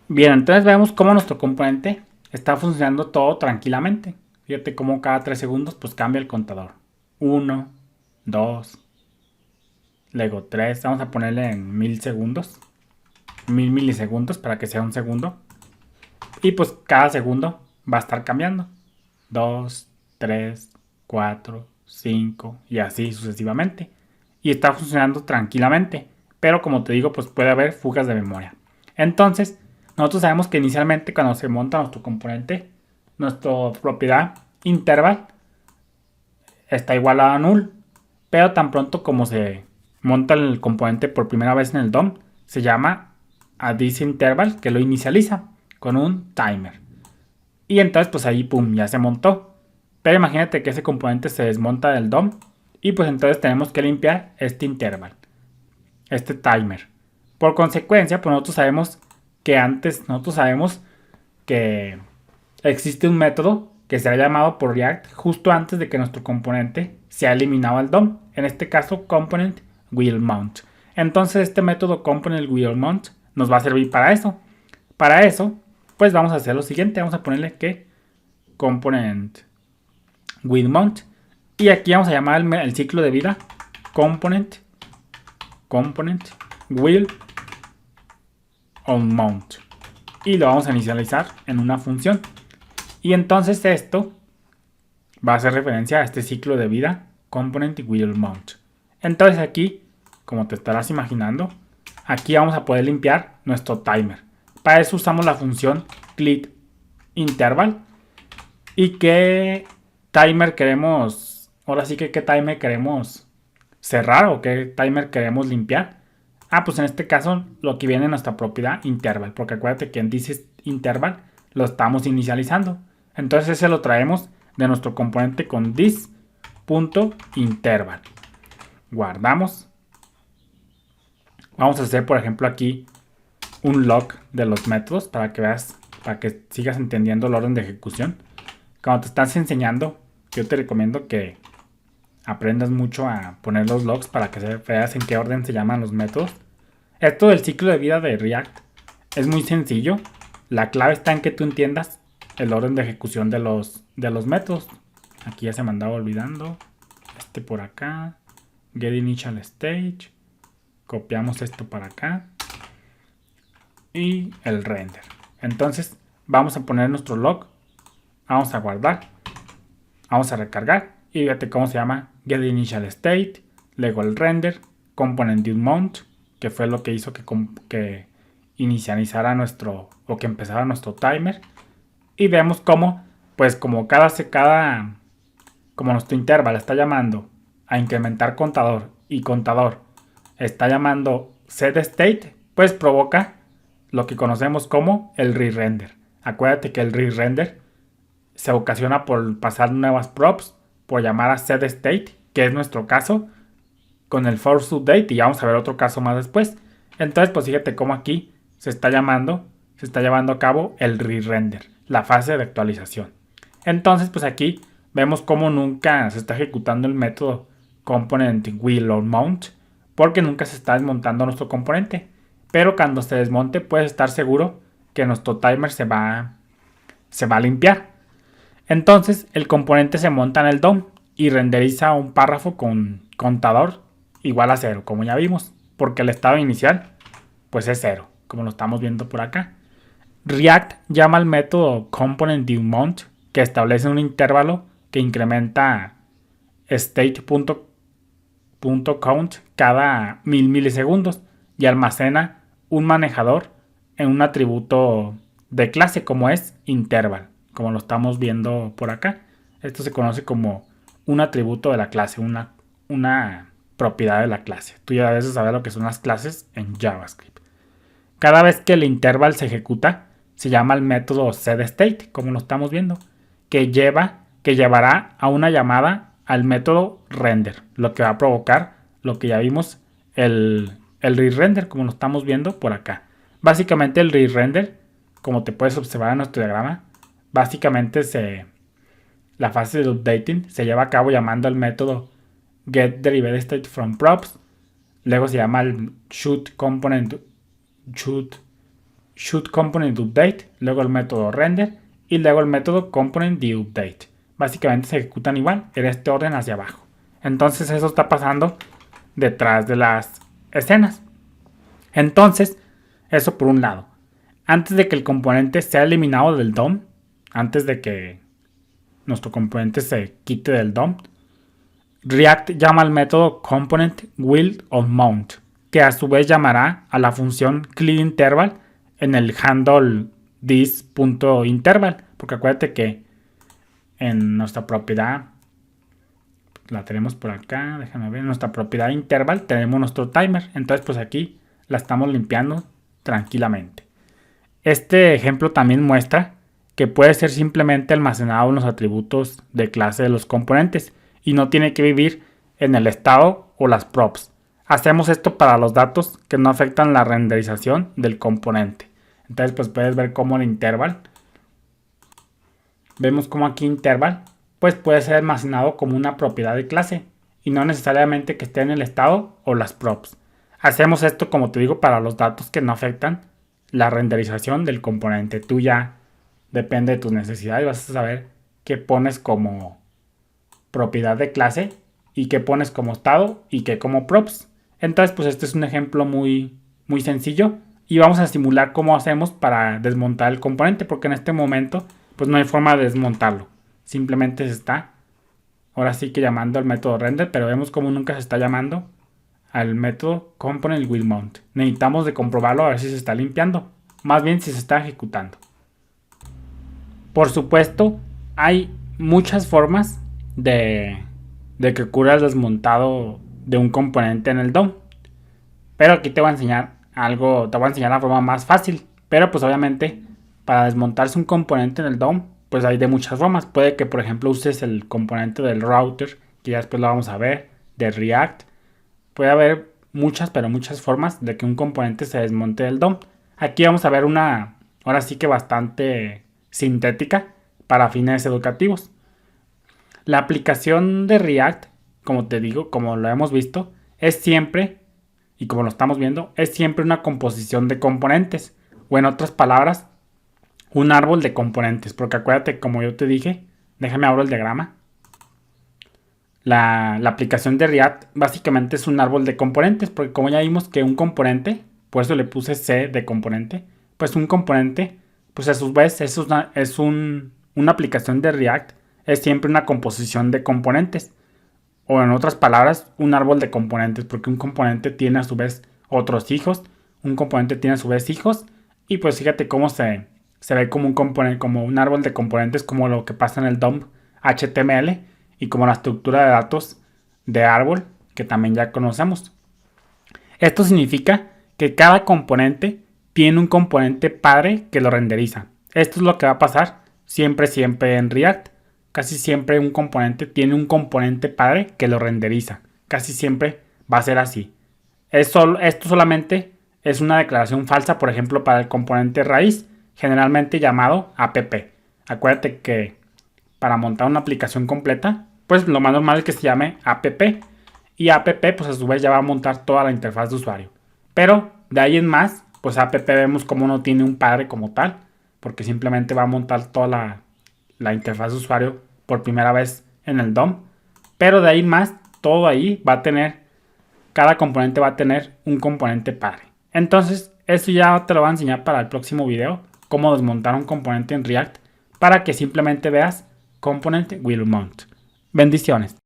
Bien, entonces vemos cómo nuestro componente está funcionando todo tranquilamente. Fíjate cómo cada 3 segundos pues cambia el contador. Uno, 2, luego 3. Vamos a ponerle en 1000 segundos. 1000 milisegundos para que sea un segundo. Y pues cada segundo va a estar cambiando. 2, 3, 4, 5 y así sucesivamente. Y está funcionando tranquilamente. Pero como te digo, pues puede haber fugas de memoria. Entonces, nosotros sabemos que inicialmente cuando se monta nuestro componente, nuestra propiedad interval está igualada a null. Pero tan pronto como se monta el componente por primera vez en el DOM, se llama a this interval, que lo inicializa con un timer. Y entonces pues ahí pum, ya se montó. Pero imagínate que ese componente se desmonta del DOM y pues entonces tenemos que limpiar este interval, este timer. Por consecuencia, pues nosotros sabemos que existe un método que se ha llamado por React justo antes de que nuestro componente sea eliminado al DOM. En este caso, component will mount. Entonces este método component will mount nos va a servir para eso. Para eso, pues vamos a hacer lo siguiente. Vamos a ponerle que component will mount. Y aquí vamos a llamar el ciclo de vida component will on mount. Y lo vamos a inicializar en una función. Y entonces esto va a hacer referencia a este ciclo de vida component will mount. Entonces aquí, como te estarás imaginando, aquí vamos a poder limpiar nuestro timer. Para eso usamos la función cleat interval. ¿Y qué timer queremos? Ahora sí que qué timer queremos cerrar o qué timer queremos limpiar. Pues en este caso lo que viene en nuestra propiedad interval, porque acuérdate que en this interval lo estamos inicializando. Entonces ese lo traemos de nuestro componente con this.interval. Guardamos. Vamos a hacer por ejemplo aquí un log de los métodos para que veas, para que sigas entendiendo el orden de ejecución. Cuando te estás enseñando, yo te recomiendo que aprendas mucho a poner los logs para que veas en qué orden se llaman los métodos. Esto del ciclo de vida de React es muy sencillo. La clave está en que tú entiendas el orden de ejecución de los métodos. Aquí ya se me andaba olvidando. Este por acá. Get initial stage. Copiamos esto para acá. Y el render. Entonces vamos a poner nuestro log. Vamos a guardar. Vamos a recargar. Y fíjate cómo se llama get initial state. Luego el render. Component mount, que fue lo que hizo que inicializara nuestro, o que empezara nuestro timer. Y vemos cómo, pues como como nuestro interval está llamando a incrementar contador y contador está llamando set state, pues provoca lo que conocemos como el re-render. Acuérdate que el re-render se ocasiona por pasar nuevas props, por llamar a set state, que es nuestro caso, con el force update, y vamos a ver otro caso más después. Entonces, pues fíjate cómo aquí se está llevando a cabo el re-render, la fase de actualización. Entonces, pues aquí vemos cómo nunca se está ejecutando el método component will on mount, porque nunca se está desmontando nuestro componente. Pero cuando se desmonte, puedes estar seguro que nuestro timer se va a limpiar. Entonces, el componente se monta en el DOM y renderiza un párrafo con contador igual a 0, como ya vimos, porque el estado inicial pues es 0, como lo estamos viendo por acá. React llama al método componentDoMount, que establece un intervalo que incrementa state.count cada 1000 milisegundos y almacena un manejador en un atributo de clase como es interval, como lo estamos viendo por acá. Esto se conoce como un atributo de la clase, una propiedad de la clase. Tú ya debes saber lo que son las clases en JavaScript. Cada vez que el interval se ejecuta, se llama el método setState, como lo estamos viendo, que llevará a una llamada al método render, lo que va a provocar lo que ya vimos, el re-render, como lo estamos viendo por acá. Básicamente el re-render, como te puedes observar en nuestro diagrama, básicamente la fase de updating se lleva a cabo llamando al método getDerivedStateFromProps. Luego se llama el shoot should_component_update, luego el método render y luego el método component_update. Básicamente se ejecutan igual en este orden hacia abajo. Entonces eso está pasando detrás de las escenas. Entonces, eso por un lado. Antes de que el componente sea eliminado del DOM, antes de que nuestro componente se quite del DOM, React llama al método component_will_mount, que a su vez llamará a la función clearInterval en el handle this.interval, porque acuérdate que en nuestra propiedad, la tenemos por acá, déjame ver, en nuestra propiedad interval tenemos nuestro timer, entonces pues aquí la estamos limpiando tranquilamente. Este ejemplo también muestra que puede ser simplemente almacenado en los atributos de clase de los componentes y no tiene que vivir en el estado o las props. Hacemos esto para los datos que no afectan la renderización del componente. Entonces pues puedes ver cómo el interval, vemos como aquí interval, pues puede ser almacenado como una propiedad de clase y no necesariamente que esté en el estado o las props. Hacemos esto, como te digo, para los datos que no afectan la renderización del componente. Tú ya depende de tus necesidades, vas a saber qué pones como propiedad de clase y qué pones como estado y qué como props. Entonces pues este es un ejemplo muy sencillo y vamos a simular cómo hacemos para desmontar el componente, porque en este momento pues no hay forma de desmontarlo, simplemente se está ahora sí que llamando al método render, pero vemos como nunca se está llamando al método component_will_mount. Necesitamos de comprobarlo a ver si se está limpiando, más bien si se está ejecutando. Por supuesto, hay muchas formas de que ocurra el desmontado de un componente en el DOM. Pero aquí te voy a enseñar algo, te voy a enseñar la forma más fácil. Pero pues obviamente para desmontarse un componente en el DOM, pues hay de muchas formas. Puede que por ejemplo uses el componente del router, que ya después lo vamos a ver, de React. Puede haber muchas, pero muchas formas de que un componente se desmonte del DOM. Aquí vamos a ver una, ahora sí que bastante sintética para fines educativos. La aplicación de React, como te digo, como lo hemos visto, es siempre, y como lo estamos viendo, es siempre una composición de componentes. O en otras palabras, un árbol de componentes. Porque acuérdate, como yo te dije, déjame abrir el diagrama. La aplicación de React básicamente es un árbol de componentes. Porque como ya vimos que un componente, por eso le puse C de componente, pues un componente, pues a su vez es una aplicación de React, es siempre una composición de componentes. O en otras palabras, un árbol de componentes, porque un componente tiene a su vez otros hijos, un componente tiene a su vez hijos, y pues fíjate cómo se ve como un componente, como un árbol de componentes, como lo que pasa en el DOM HTML y como la estructura de datos de árbol que también ya conocemos. Esto significa que cada componente tiene un componente padre que lo renderiza. Esto es lo que va a pasar siempre en React. Casi siempre un componente tiene un componente padre que lo renderiza. Casi siempre va a ser así. Esto solamente es una declaración falsa, por ejemplo, para el componente raíz, generalmente llamado app. Acuérdate que para montar una aplicación completa, pues lo más normal es que se llame app. Y app, pues a su vez ya va a montar toda la interfaz de usuario. Pero de ahí en más, pues app vemos como no tiene un padre como tal, porque simplemente va a montar toda la interfaz de usuario por primera vez en el DOM. Pero de ahí en más, todo ahí va a tener, cada componente va a tener un componente padre. Entonces, eso ya te lo voy a enseñar para el próximo video, cómo desmontar un componente en React, para que simplemente veas component_will_mount. Bendiciones.